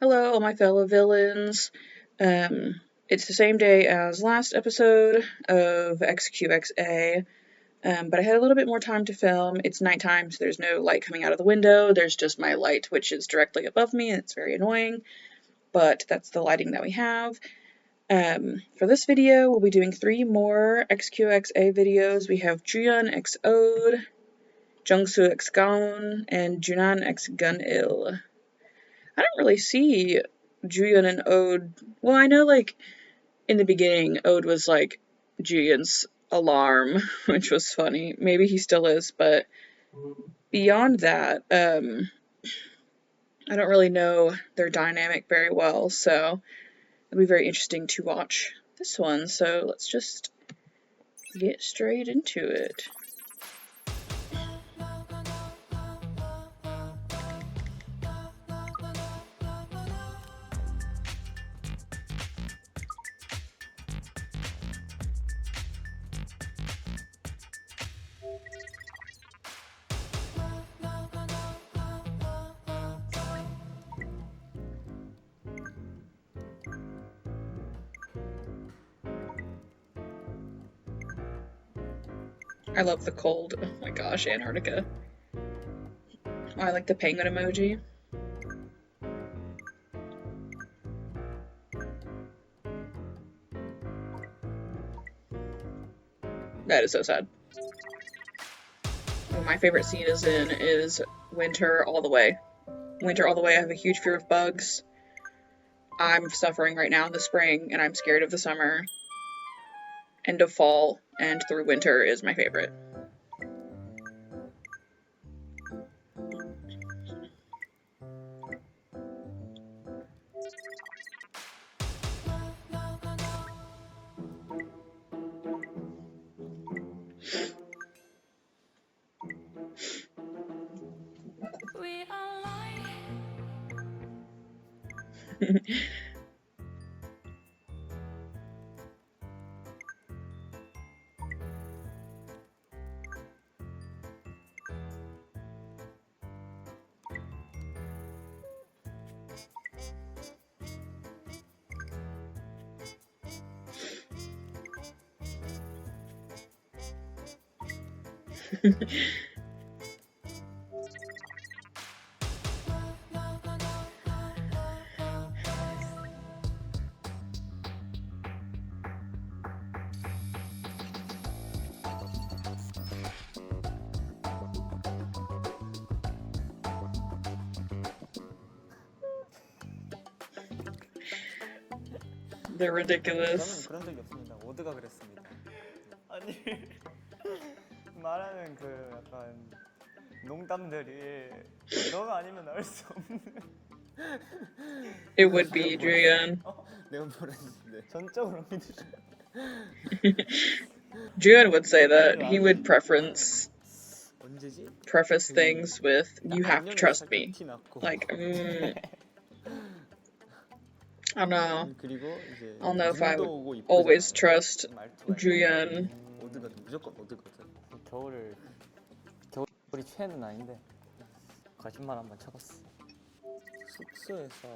Hello, all my fellow villains. It's the same day as last episode of XQXA, but I had a little bit more time to film. It's nighttime, so there's no light coming out of the window. There's just my light, which is directly above me, and it's very annoying, but that's the lighting that we have. For this video, we'll be doing 3 more XQXA videos. We have Jooyeon X Ode, Jungsu X Gaon, and Junhan X Gunil. I don't really see Jooyeon and Ode. Well, I know, like, in the beginning, Ode was, like, Jooyeon's alarm, which was funny. Maybe he still is, but beyond that, I don't really know their dynamic very well, so it'll be very interesting to watch this one. So let's just get straight into it. I love the cold. Oh my gosh, Antarctica. Oh, I like the penguin emoji. That is so sad. My favorite scene is Winter All the Way. Winter All the Way, I have a huge fear of bugs. I'm suffering right now in the spring, and I'm scared of the summer. End of fall and through winter is my favorite. They're ridiculous. 저는 그런 적이 없습니다. 오드가 그랬습니다. 아니 말하는 그 약간 농담들이 너가 아니면 나올 수 없는. It would be Jooyeon. 내가 뭐라 했는데 전적으로 믿으셔. Jooyeon would say that. He would preface things with, "You have to trust me." Like, I don't know. I don't know if I would always trust Jooyeon. 오드가 무조건 오드거든. 겨울이 최애는 아닌데 거짓말 한번 쳐봤어. 숙소에서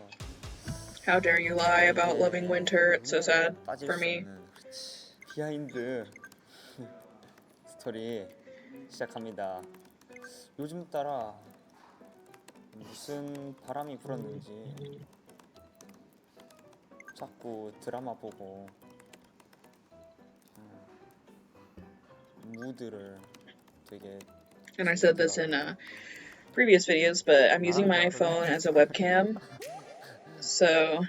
How dare you lie about loving winter? It's so sad for me. 비하인드 스토리 시작합니다. 요즘 따라 무슨 바람이 불었는지 자꾸 드라마 보고 무드를 되게. And I said this in previous videos, but I'm using my phone as a webcam. So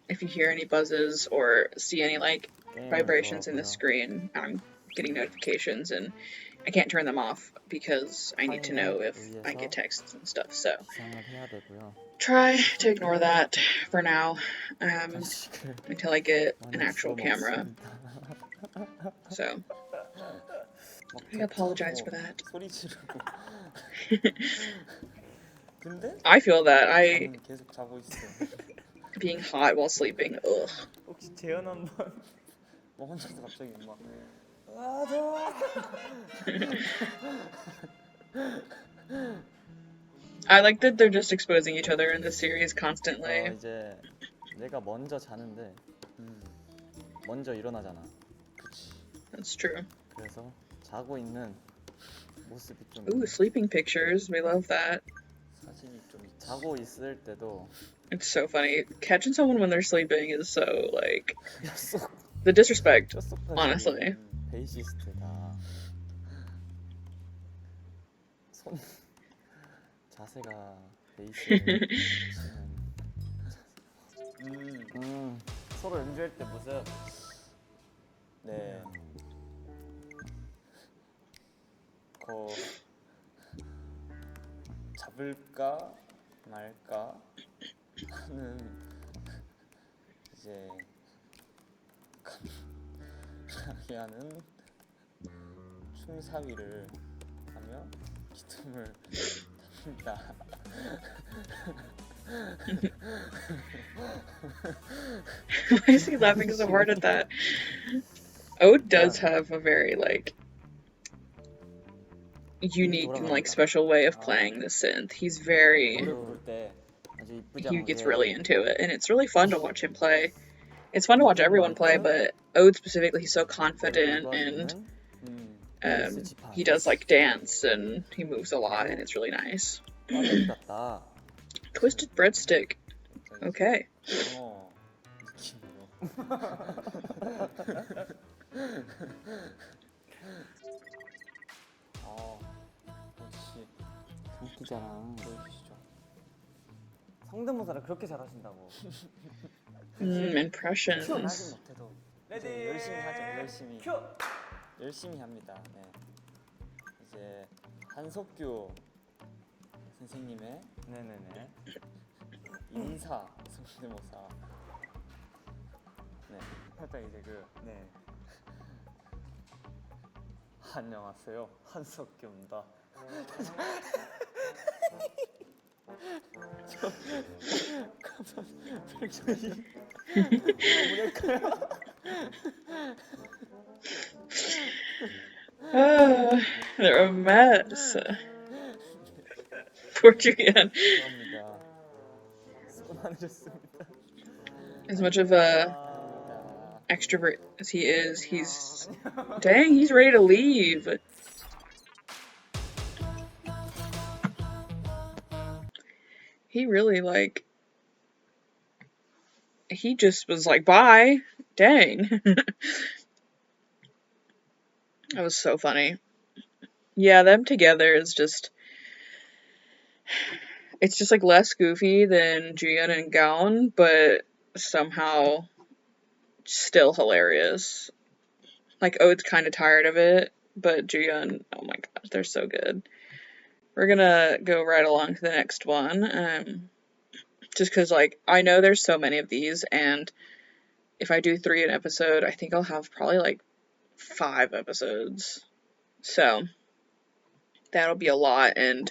if you hear any buzzes or see any like vibrations in the screen, I'm getting notifications and I can't turn them off because I need to know if I get texts and stuff. So try to ignore that for now until I get an actual camera. So I apologize for that. I feel that. Being hot while sleeping. Ugh. 혹시 재현 한번 혼자서 갑자기 막 I like that they're just exposing each other in this series constantly. 이제 내가 먼저 자는데 먼저 일어나잖아. 그치. That's true. 그래서 자고 있는 모습이 좀 Ooh, sleeping pictures. We love that. 사진이 좀 자고 있을 때도 It's so funny. Catching someone when they're sleeping is so, like, 뼛속 the disrespect, 뼛속까지 honestly. 베이시스트다. 손 자세가 베이스를 치는 서로 연주할 때 모습. 네. 잡을까 말까 하는 이제 하는 춤사위를 하며 기tum을 답니다. Why is he laughing so hard at that? Ode does have a very, like, unique and, like, special way of playing the synth. He's very... He gets really into it, and it's really fun to watch him play. It's fun to watch everyone play, but Ode specifically, he's so confident, and he does, like, dance, and he moves a lot, and it's really nice. Twisted breadstick. Okay. 성기자랑 보여주시죠. 성대모사를 그렇게 잘하신다고. Impressions. 하진 못해도 열심히 하죠. 열심히 합니다. 네. 이제 한석규 선생님의 인사 성대모사. 네. 살짝 이제 안녕하세요, 한석규입니다. They're a mess. Poor Jooyeon. As much of a extrovert as he is, he's ready to leave. He really, like, he just was like, bye. Dang. That was so funny. Yeah, them together is just, it's just, like, less goofy than Jooyeon and Gaon, but somehow still hilarious. Like, Ode's kind of tired of it, but Jooyeon, oh my gosh, they're so good. We're gonna go right along to the next one, just because, like, I know there's so many of these, and if I do 3 an episode, I think I'll have probably, like, 5 episodes. So, that'll be a lot, and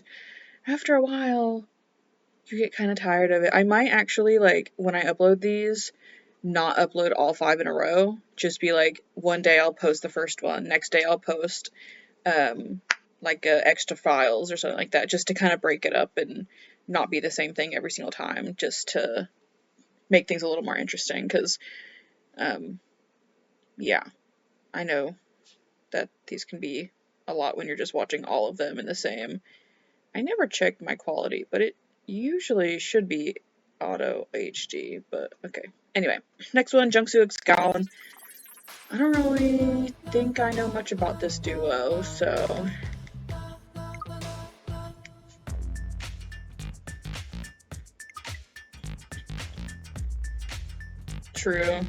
after a while, you get kind of tired of it. I might actually, like, when I upload these, not upload all 5 in a row. Just be like, one day I'll post the first one, next day I'll post, like, extra files or something like that, just to kind of break it up and not be the same thing every single time, just to make things a little more interesting, because, yeah, I know that these can be a lot when you're just watching all of them in the same. I never checked my quality, but it usually should be auto HD, but okay. Anyway, next one, Jungsu X Gaon. I don't really think I know much about this duo, so... True.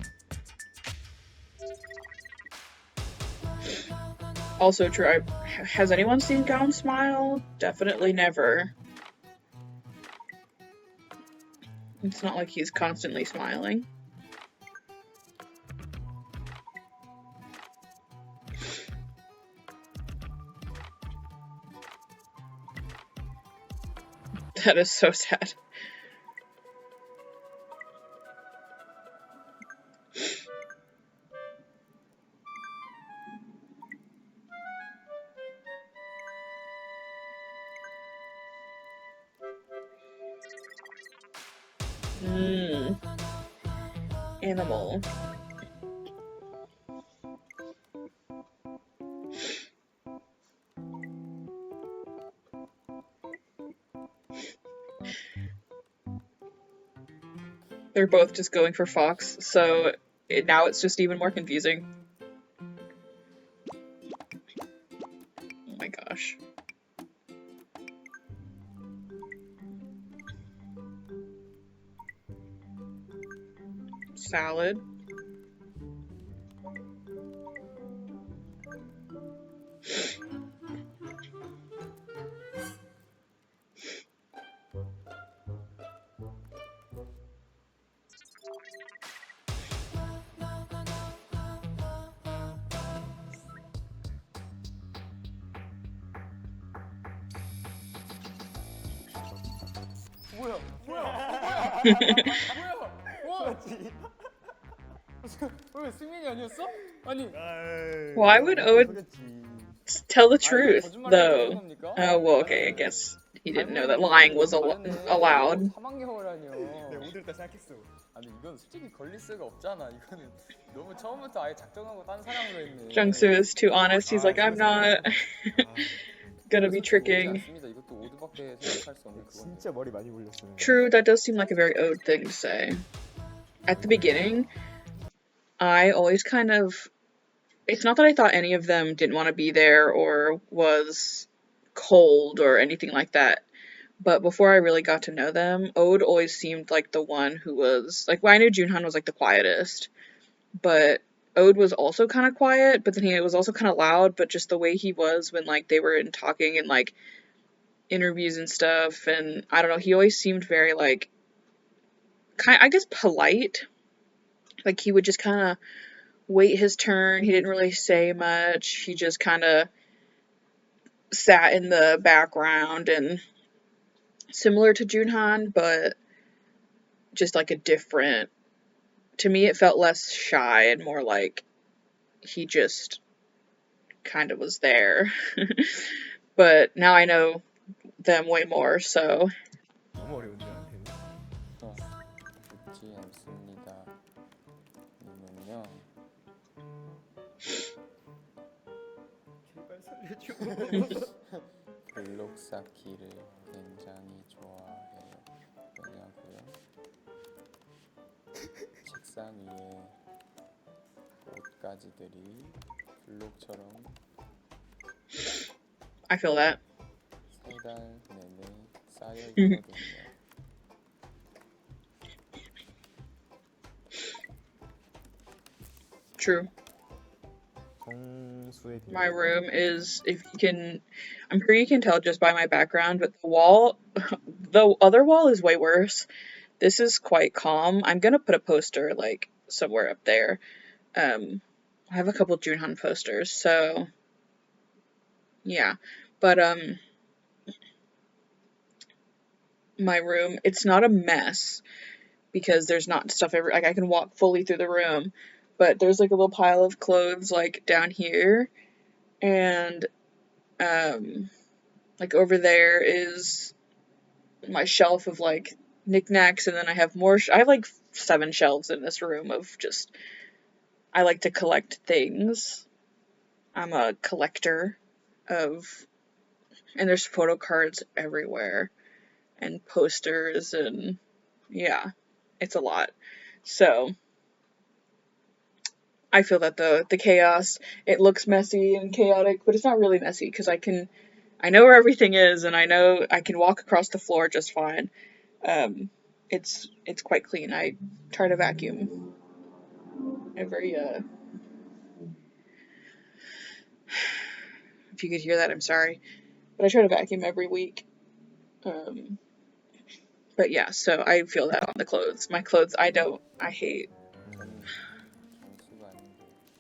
Also true. Has anyone seen Gaon smile? Definitely never. It's not like he's constantly smiling. That is so sad. Mmm. Animal. They're both just going for fox, so now it's just even more confusing. Oh my gosh. Salad. 뭐야? 뭐야? 와! 왜 승민이 아니었어? 아니 Why would Ode tell the truth, though? Oh, well, okay, I guess he didn't know that lying was allowed. 3학개월이라뇨. 내가 오들 다 생각했어. 아니 이건 솔직히 걸릴 수가 없잖아. 이거는 너무 처음부터 아예 작정하고 딴 사람으로 했네. Jungsu is too honest. He's like, I'm not gonna be tricking. 이것도 오드밖에 생각할 수 없는 그건데. 진짜 머리 많이 굴렸어. True, that does seem like a very Ode thing to say. At the beginning, I always kind of... It's not that I thought any of them didn't want to be there or was cold or anything like that. But before I really got to know them, Ode always seemed like the one who was... Like, well, I knew Junhan was, like, the quietest. But Ode was also kind of quiet, but then he was also kind of loud, but just the way he was when, like, they were in talking and, like, interviews and stuff, and I don't know, he always seemed very, like, I guess polite. Like, he would just kind of wait his turn. He didn't really say much. He just kind of sat in the background, and similar to Junhan, but just like a different... To me, it felt less shy and more like he just kind of was there. But now I know them way more, so... 너무 어려운데 나한테는. 쉽지 않습니다. 님은요. 제발 살려줘. 블록 쌓기를 굉장히 좋아해요. 왜냐고요? 책상 위에 옷가지들이 블록처럼 I feel that. 3달 내내 쌓여 있거든요. True. My room is, if you can, I'm sure you can tell just by my background, but the other wall is way worse. This is quite calm. I'm gonna put a poster, like, somewhere up there. I have a couple Junhan posters, so, yeah. But, my room, it's not a mess, because there's not stuff like, I can walk fully through the room, but there's, like, a little pile of clothes, like, down here, and, like, over there is my shelf of, like, knickknacks, and then I have more, I have, like, 7 shelves in this room of just, I like to collect things. I'm a collector of, and there's photo cards everywhere, and posters, and, yeah, it's a lot. So, I feel that the chaos, it looks messy and chaotic, but it's not really messy, because I know where everything is, and I know I can walk across the floor just fine. It's quite clean. I try to vacuum every, if you could hear that, I'm sorry, but I try to vacuum every week. But yeah, so I feel that on the clothes. My clothes, I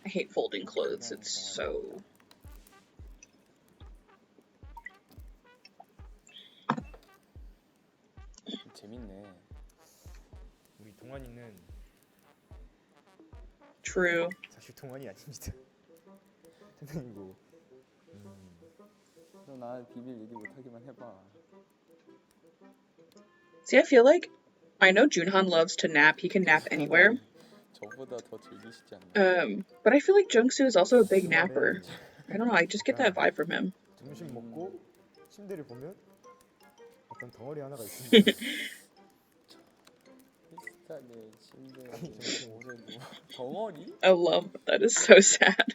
hate folding clothes. It's so... 재밌네. 우리 동환이는 True. 사실 동환이 아닙니다. 선생님이고. 너 나 비밀 얘기 못하기만 해봐. See, I feel like I know Junhan loves to nap. He can nap anywhere. 저보다 더 즐기시지 않나요? But I feel like Jungsu is also a big napper. 주말에 I don't know, I just get that vibe from him. 점심 먹고 침대를 보면 어떤 덩어리 하나가 있습니다. 비슷하게 침대에 오래 누워 덩어리? A lump. That is so sad.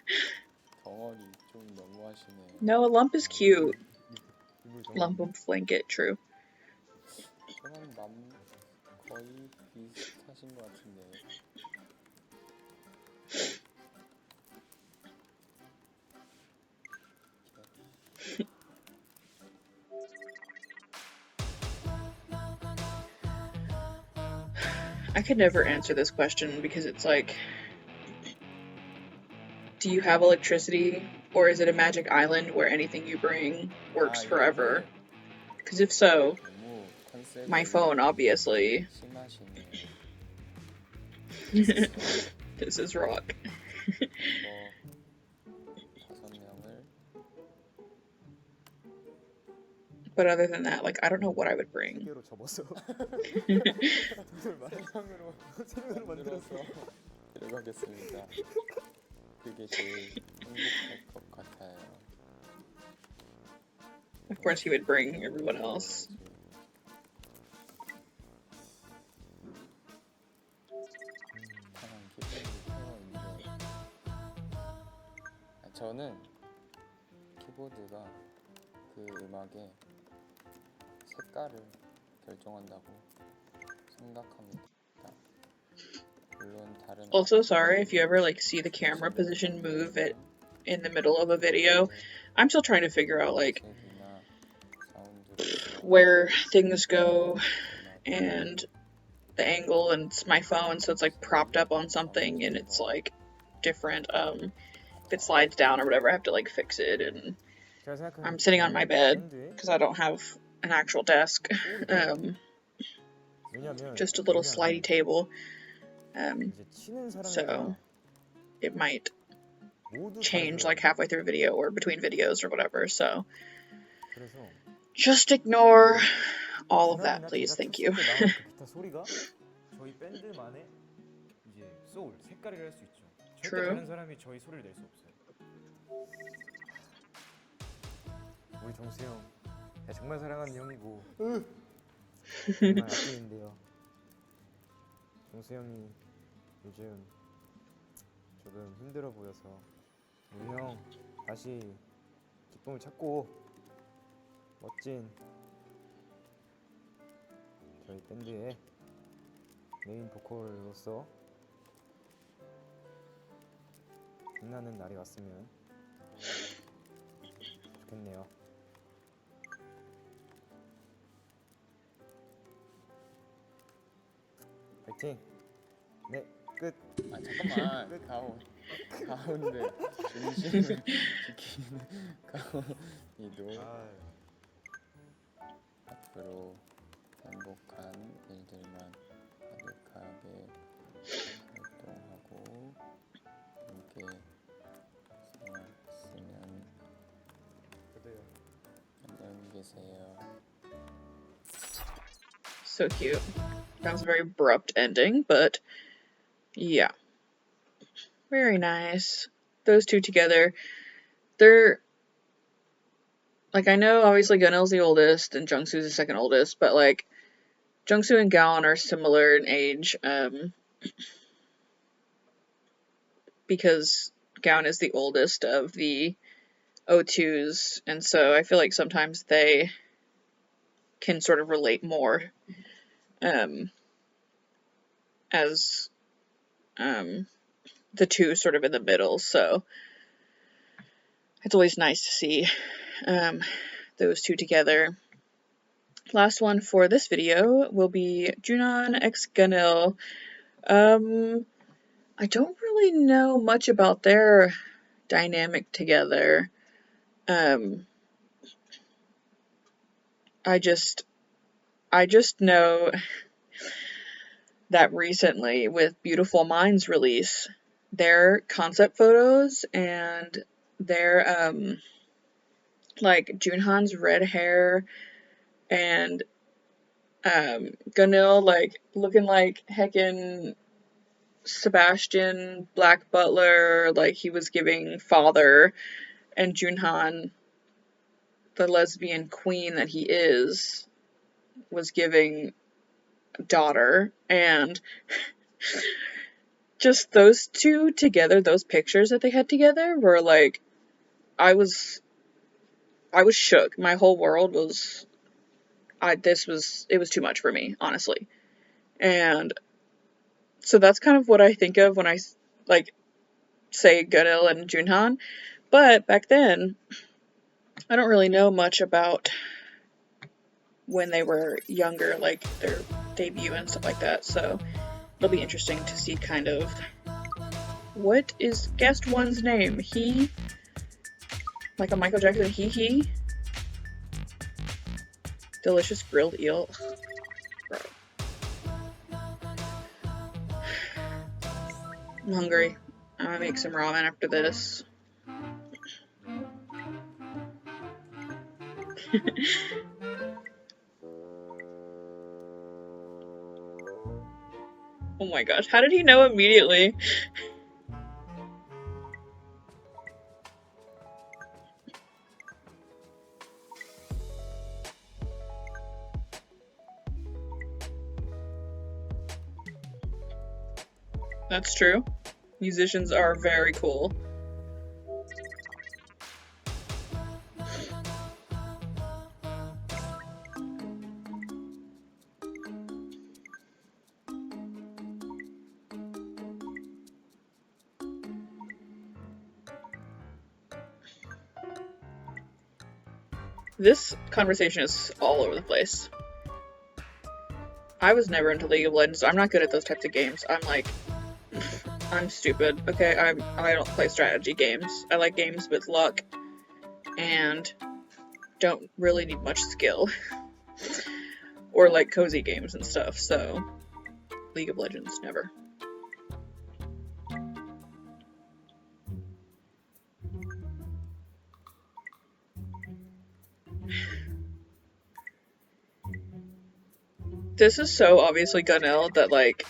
덩어리 좀 너무하시네요. No, a lump is cute. 이불 덩어리. Lump of blanket, true. 저랑 거의 비슷하신 것 같은데. I could never answer this question because it's like, do you have electricity, or is it a magic island where anything you bring works forever? Because if so, 너무 컨셉이 my phone, obviously. 심하시네요. This is rock. 이거 5명을 But other than that, like, I don't know what I would bring. 개로 접어서 세상으로 생으로 만들어서 들어가겠습니다. 그게 제일 행복할 것 같아요. Of course, he would bring everyone else. 편한 기분이 되어 있는데 저는 키보드가 그 음악의 색깔을 결정한다고 생각합니다. 물론 다른 Also, sorry if you ever like see the camera position move it in the middle of a video. I'm still trying to figure out like 색이나 사운드를 where things go and the angle, and it's my phone, so it's like propped up on something and it's like different. If it slides down or whatever, I have to like fix it, and I'm sitting on my bed because I don't have an actual desk. Just a little slidey table. 이제 치는 So 사람마다 it might 모두 change 다르더라고요. like halfway through a video or between videos or whatever. So 그래서 just ignore all of that, 지난해나 please. 제가 Thank 쳤을 you. 때 나오는 그 기타 소리가 저희 밴드만의 이제 소울, 색깔이라 할 수 있죠. 절대 True. 다른 사람이 저희 소리를 낼 수 없어요. 우리 정수 형, 야, 정말 사랑하는 형이고 정말 아끼는데요. 정수 형이 요즘 조금 힘들어 보여서 우리 형 다시 기쁨을 찾고 멋진 저희 밴드의 메인 보컬로서 빛나는 날이 왔으면 좋겠네요. 파이팅! 네, 끝! 아 잠깐만 가운데 중심을 지키는 가온이도 앞으로 행복한 일들만 가득하게 활동하고 함께 생활했으면 저도요. 안녕히 계세요. So cute. That was a very abrupt ending, but yeah. Very nice. Those two together. They're like, I know obviously Gunil's the oldest and Jungsu's the second oldest, but like Jungsu and Gaon are similar in age, because Gaon is the oldest of the O2s, and so I feel like sometimes they can sort of relate more, as the two sort of in the middle, so it's always nice to see those two together. Last one for this video will be Junhan X Gunil. I don't really know much about their dynamic together. I just know that recently with Beautiful Minds release, their concept photos and their like Junhan's red hair and Gunil, like, looking like heckin' Sebastian Black Butler, like he was giving father, and Junhan, the lesbian queen that he is, was giving daughter, and just those two together, those pictures that they had together were like, I was shook. My whole world was, it was too much for me, honestly. And so that's kind of what I think of when I, like, say Gunil and Junhan. But back then, I don't really know much about when they were younger, like their debut and stuff like that, so it'll be interesting to see kind of what is guest one's name? He? Like a Michael Jackson he? Delicious grilled eel. Bro. I'm hungry. I'm gonna make some ramen after this. Oh my gosh, how did he know immediately? That's true. Musicians are very cool. This conversation is all over the place. I was never into League of Legends, so I'm not good at those types of games. I'm stupid. Okay, I don't play strategy games. I like games with luck and don't really need much skill. Or like cozy games and stuff, so League of Legends, never. This is so obviously Gunil that, like,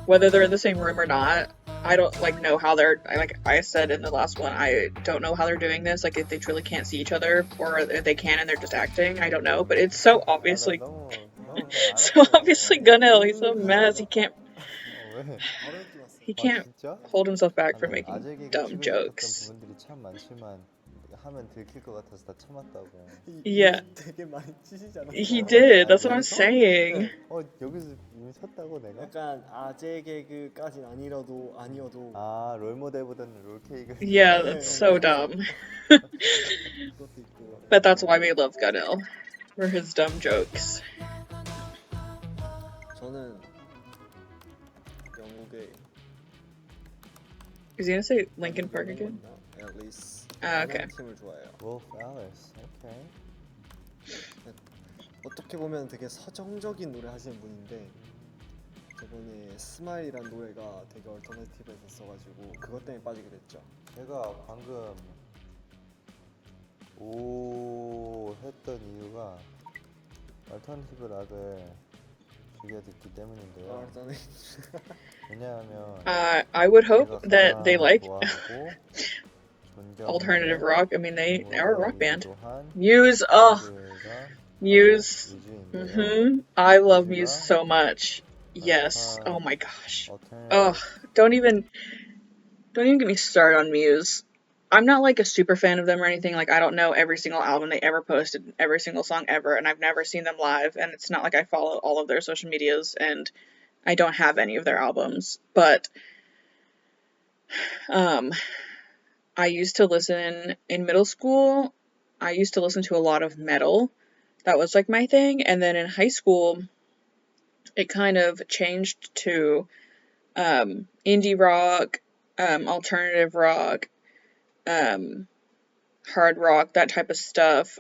whether they're in the same room or not, I don't, like, know how they're, like I said in the last one, I don't know how they're doing this, like, if they truly can't see each other, or if they can and they're just acting, I don't know, but it's so obviously, 너무 so obviously Gunil, he's a mess, he can't 진짜? hold himself back from 나는 making 아재 개그 dumb 치고 싶었던 jokes. 부분들이 참 많지만 하면 들킬 것 같아서 다 참았다고. Yeah. 되게 많이 치시잖아. He did, that's what I'm 여기서? saying. 여기서 이미 쳤다고 내가? 약간 아재 개그까진 아니어도 아 롤모델보다는 롤케이크. Yeah, that's so dumb. 그것도 있고. But that's why we love Gunil, for his dumb jokes. 저는 영국의 Is he gonna say Linkin Park again? 앨리스 Ah, okay. 팀을 좋아해요. Wolf Alice. Okay. 어떻게 보면 되게 서정적인 노래 하시는 분인데 저번에 스마일이란 노래가 되게 얼터너티브했었어가지고 그것 때문에 빠지게 됐죠. 제가 방금 오 했던 이유가 얼터너티브 락을 즐겨 듣기 때문인데요. 왜냐하면 I would hope 제가 that they 가장 like 좋아하고 alternative 존경하는 rock. I mean, they are a rock band. 무대이기도 한 Muse, oh, 밴드가 Muse. 뮤즈인데요. I love Muse so much. Yes. Oh my gosh. Oh, don't even get me started on Muse. I'm not like a super fan of them or anything. Like, I don't know every single album they ever posted, every single song ever, and I've never seen them live, and it's not like I follow all of their social medias, and I don't have any of their albums, but I used to listen in middle school. I used to listen to a lot of metal. That was like my thing, and then in high school it kind of changed to indie rock, alternative rock, hard rock, that type of stuff.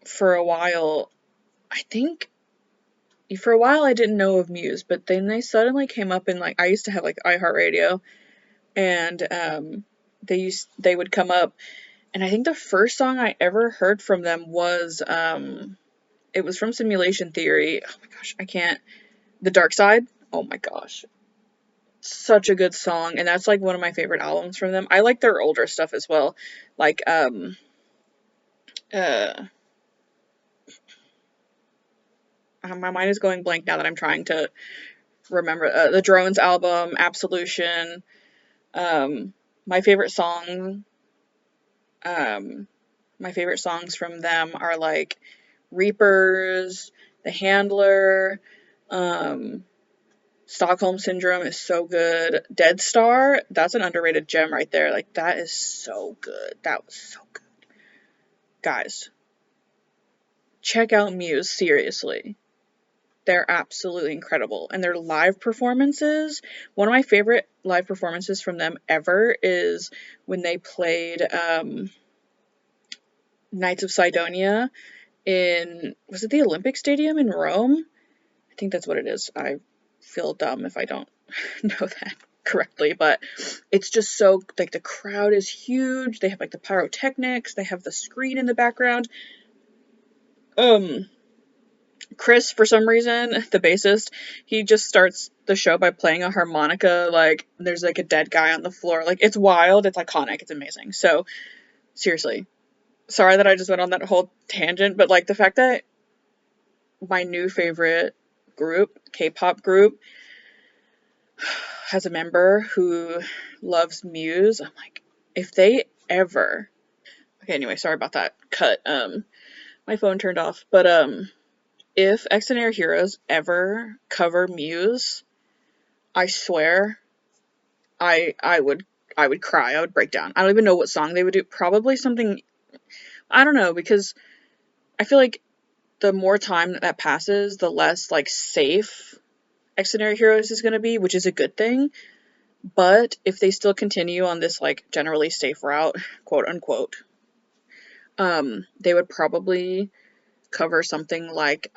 For a while I didn't know of Muse, but then they suddenly came up in, like, I used to have like iHeartRadio, and they would come up, and I think the first song I ever heard from them was It was from Simulation Theory. Oh my gosh, I can't. The Dark Side. Oh my gosh. Such a good song, and that's like one of my favorite albums from them. I like their older stuff as well. Like my mind is going blank now that I'm trying to remember the Drones album, Absolution. My favorite song my favorite songs from them are like Reapers, The Handler, Stockholm Syndrome is so good. Dead Star, that's an underrated gem right there. Like, that is so good. That was so good. Guys, check out Muse, seriously. They're absolutely incredible. And their live performances, one of my favorite live performances from them ever is when they played Knights of Sidonia in, was it the Olympic Stadium in Rome? I think that's what it is. I feel dumb if I don't know that correctly, but it's just so, like, the crowd is huge. They have like the pyrotechnics, they have the screen in the background. Chris, for some reason, the bassist, he just starts the show by playing a harmonica. Like, there's like a dead guy on the floor. Like, it's wild, it's iconic, it's amazing. So seriously, sorry that I just went on that whole tangent, but like the fact that my new favorite group, K-pop group, has a member who loves Muse, I'm like, if they ever, okay, anyway, sorry about that cut. My phone turned off, but if XDINARY Heroes ever cover Muse, I swear, I would cry. I would break down. I don't even know what song they would do. Probably something, I don't know, because I feel like the more time that passes, the less like safe XDINARY Heroes is going to be, which is a good thing. But if they still continue on this like generally safe route, quote unquote, they would probably cover something like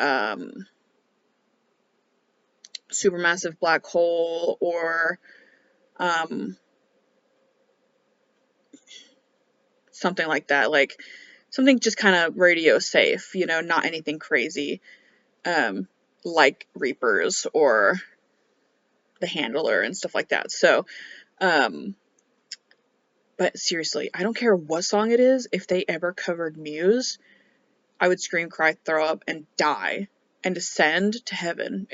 Supermassive Black Hole, or something like that, like something just kind of radio safe, you know, not anything crazy, like Reapers or The Handler and stuff like that. So but seriously, I don't care what song it is, if they ever covered Muse, I would scream, cry, throw up, and die and ascend to heaven.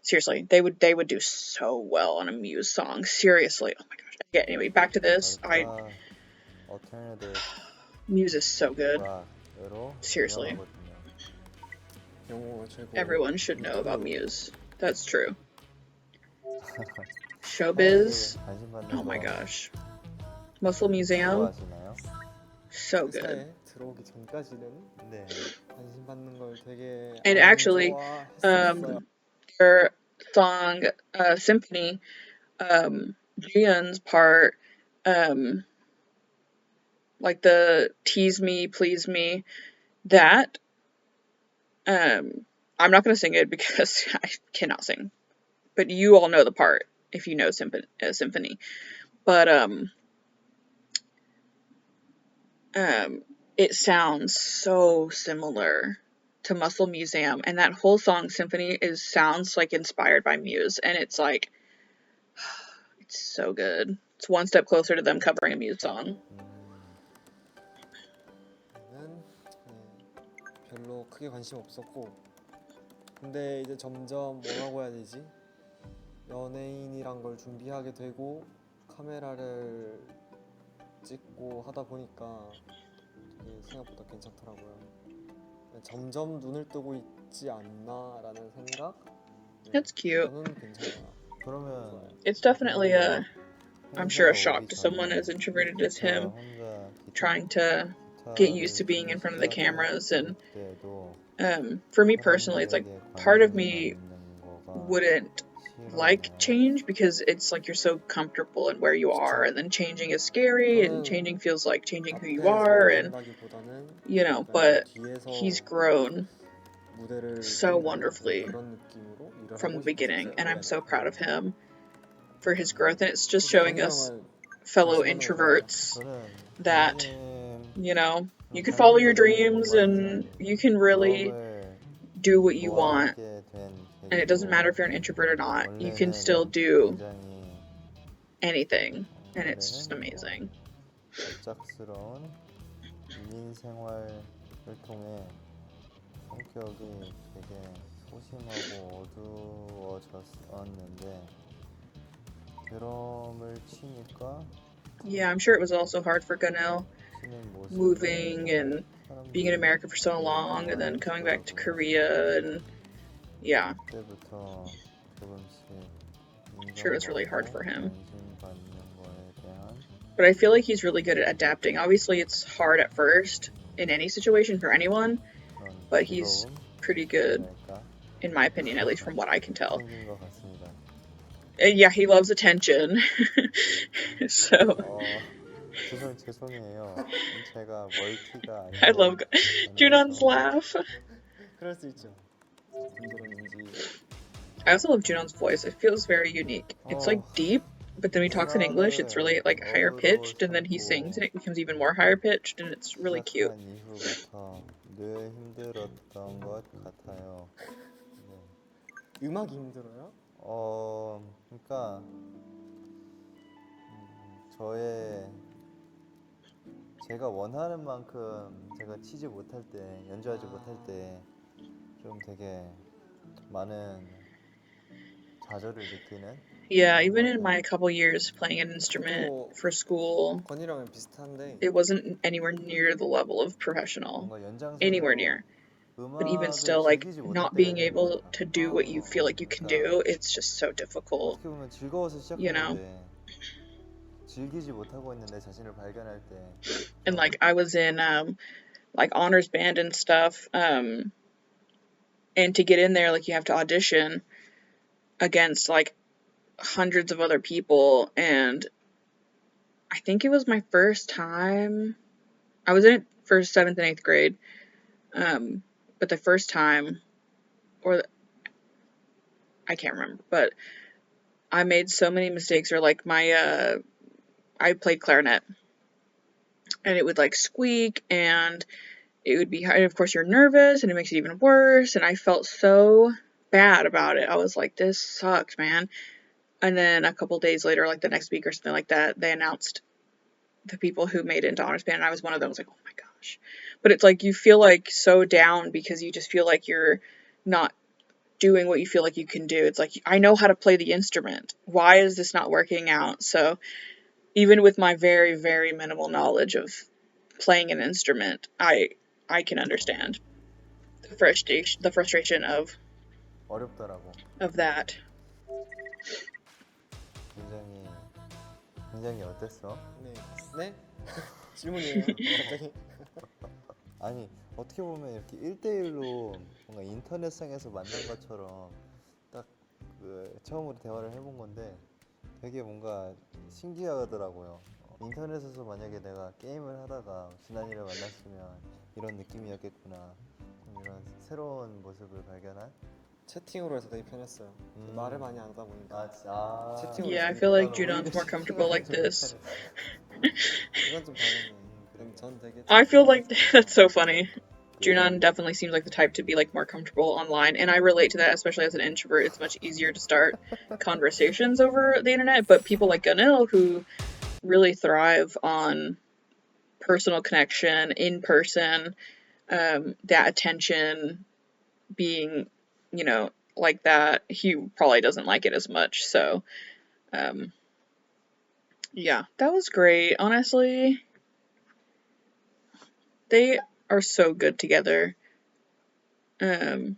Seriously, they would do so well on a Muse song. Seriously, oh my gosh. Yeah, anyway, back to this. alternative Muse is so good. rock으로 Seriously, 유명하거든요. 영어가 최고. everyone should know about Muse. That's true. 사람들이 Showbiz, 관심 받는 oh my 거 gosh. Muscle Museum, 좋아하시나요? so good. 회사에 들어오기 전까지는 네. 관심 받는 걸 되게 And 안 actually, 좋아했었어요. their song Symphony, Jooyeon's part, like the tease me, please me, that, I'm not gonna sing it because I cannot sing, but you all know the part if you know Symphony. But it sounds so similar to Muscle Museum, and that whole song Symphony sounds like inspired by Muse, and it's like, it's so good. It's one step closer to them covering a Muse song. 저는 별로 크게 관심 없었고, 근데 이제 점점 뭐라고 해야 되지? 연예인이란 걸 준비하게 되고 카메라를 찍고 하다 보니까 되게 생각보다 괜찮더라고요. 점점 눈을 뜨고 있지 않나라는 생각? That's cute. 저는 괜찮아요. 그러면 It's definitely I'm sure a shock to someone as introverted as him, trying to get used to being in front of the cameras. And for me personally, it's like part of me wouldn't like change, because it's like you're so comfortable in where you are, and then changing is scary, and changing feels like changing who you are, and you know, but he's grown so wonderfully from the beginning, and I'm so proud of him for his growth. And it's just showing us fellow introverts that, you know, You can follow your 자신감이 dreams and 뭔가 you can 이제 really 드럼을 do what you want. 좋아하게 된 And it doesn't matter 계기도 if you're an introvert or not. You can 원래는 still do 굉장히 anything. And it's just 원래는 amazing. 갑작스러운 이민 생활을 통해 성격이 되게 소심하고 어두워졌었는데 드럼을 치니까 Yeah, I'm sure it was also hard for Gunil 치는 모습을 moving and being in America for so long and then coming back to Korea and yeah, 그때부터 조금씩 I'm sure it was really hard for him. 관심받는 거에 대한 But I feel like he's really good at adapting. Obviously, it's hard at first in any situation for anyone, 그런 but he's pretty good, 즐거움이랄까 in my opinion, at least from what I can tell. 생긴 것 같습니다. And yeah, he loves attention. So 죄송해요. 제가 멀티가 아니고 I love Junon's laugh. 그럴 수 있죠. 분들은지 I also love Junon's voice. It feels very unique. It's like deep, but then when he talks in English, it's really like higher pitched, and then he sings and it becomes even more higher pitched, and it's really cute. 시작한 이후부터 늘 힘들었던 것 같아요. 음악이 힘들어요? 그러니까 제가 원하는 만큼 제가 치지 못할 때, 연주하지 못할 때 좀 되게 많은 좌절을 느끼는. Yeah, even in my couple years playing an instrument for school, 건이랑은 비슷한데 it wasn't anywhere near the level of professional. 뭔가 연장선으로 Anywhere near. But even still, like, not being able to do what you feel like you can do, it's just so difficult. 어떻게 보면 즐거워서 시작한 You know? 건데 즐기지 못하고 있는 내 자신을 발견할 때 And like, I was in like honors band and stuff, and to get in there, like, you have to audition against like hundreds of other people, and I think it was my first time. I was in it for 7th and 8th grade, but the first time, I can't remember, but I made so many mistakes, or like I played clarinet, and it would like squeak, and it would be, and of course you're nervous, and it makes it even worse, and I felt so bad about it. I was like, this sucks, man. And then a couple days later, like the next week or something like that, they announced the people who made it into honors band, and I was one of them. I was like, oh my gosh. But it's like, you feel like so down because you just feel like you're not doing what you feel like you can do. It's like, I know how to play the instrument. Why is this not working out? So even with my very, very minimal knowledge of playing an instrument, I can understand the frustration of 어렵더라고. that. 굉장히 어땠어? 네? 질문이에요. 갑자기. 아니 어떻게 보면 이렇게 1대1로 뭔가 인터넷상에서 만난 것처럼 딱 처음으로 대화를 해본 건데 되게 뭔가 신기하더라고요. 인터넷에서 만약에 내가 게임을 하다가 진한이를 만났으면 이런 느낌이었겠구나, 이런 새로운 모습을 발견한. 채팅으로 해서 되게 편했어요. 말을 많이 안 하다 보니까. 채팅으로 Yeah, I 해서 feel like Jooyeon's more comfortable like this. 이건 좀 다르네. 그럼 전 되게 I feel like that's so funny. Jooyeon definitely seems like the type to be like more comfortable online, and I relate to that, especially as an introvert. It's much easier to start conversations over the internet, but people like Gunil who really thrive on personal connection, in person, that attention, being, you know, like that, he probably doesn't like it as much. So yeah, that was great. Honestly, they are so good together. They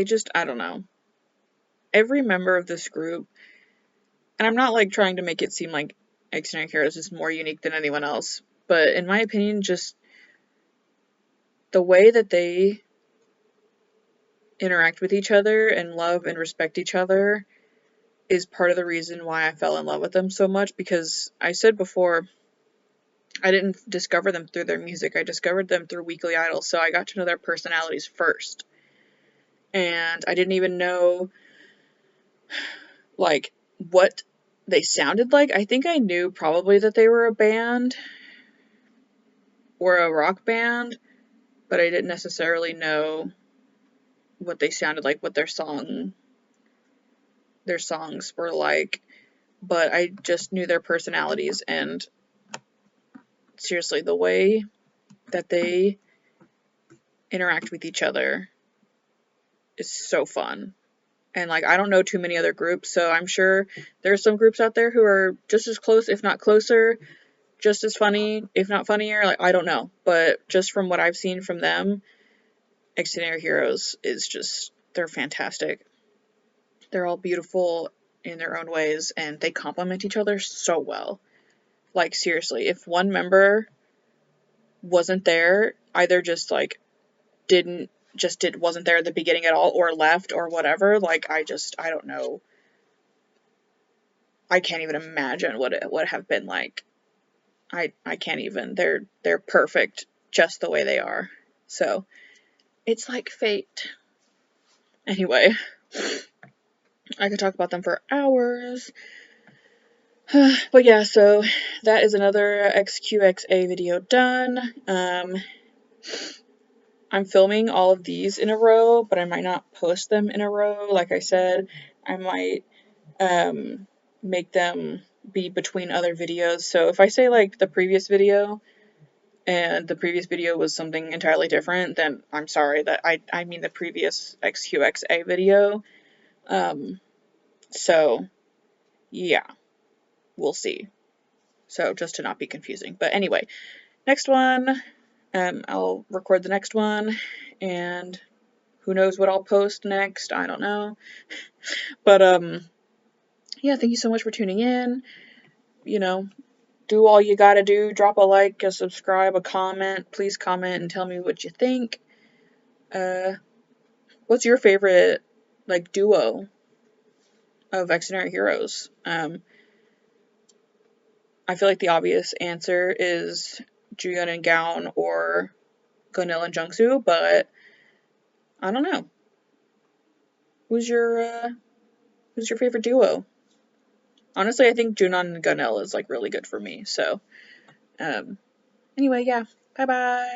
just, I don't know, every member of this group, and I'm not like trying to make it seem like XDINARY Heroes is more unique than anyone else, but in my opinion, just the way that they interact with each other and love and respect each other is part of the reason why I fell in love with them so much, because I said before, I didn't discover them through their music. I discovered them through Weekly Idol, so I got to know their personalities first. And I didn't even know, like, what they sounded like. I think I knew probably that they were a band, were a rock band, but I didn't necessarily know what they sounded like, what their songs were like, but I just knew their personalities, and seriously, the way that they interact with each other is so fun. And like, I don't know too many other groups, so I'm sure there's some groups out there who are just as close, if not closer, just as funny, if not funnier. Like, I don't know, but just from what I've seen from them, XDINARY Heroes is just, they're fantastic. They're all beautiful in their own ways, and they complement each other so well. Like, seriously, if one member wasn't there, either just like wasn't there at the beginning at all, or left, or whatever, like, I don't know. I can't even imagine what it would have been like. I can't even. They're perfect just the way they are. So it's like fate. Anyway, I could talk about them for hours. But yeah, so that is another XQXA video done. I'm filming all of these in a row, but I might not post them in a row. Like I said, I might make them be between other videos. So if I say like the previous video and the previous video was something entirely different, then I'm sorry. That I mean the previous XQXA video. So yeah, we'll see. So just to not be confusing. But anyway, next one, I'll record the next one, and who knows what I'll post next, I don't know. But yeah, thank you so much for tuning in. You know, do all you gotta do. Drop a like, a subscribe, a comment. Please comment and tell me what you think. What's your favorite, like, duo of XDINARY Heroes? I feel like the obvious answer is Jooyeon and Gaon, or Gunil and Jungsu, but I don't know. Who's your favorite duo? Honestly, I think Junhan and Gunil is like really good for me. So, anyway, yeah. Bye bye.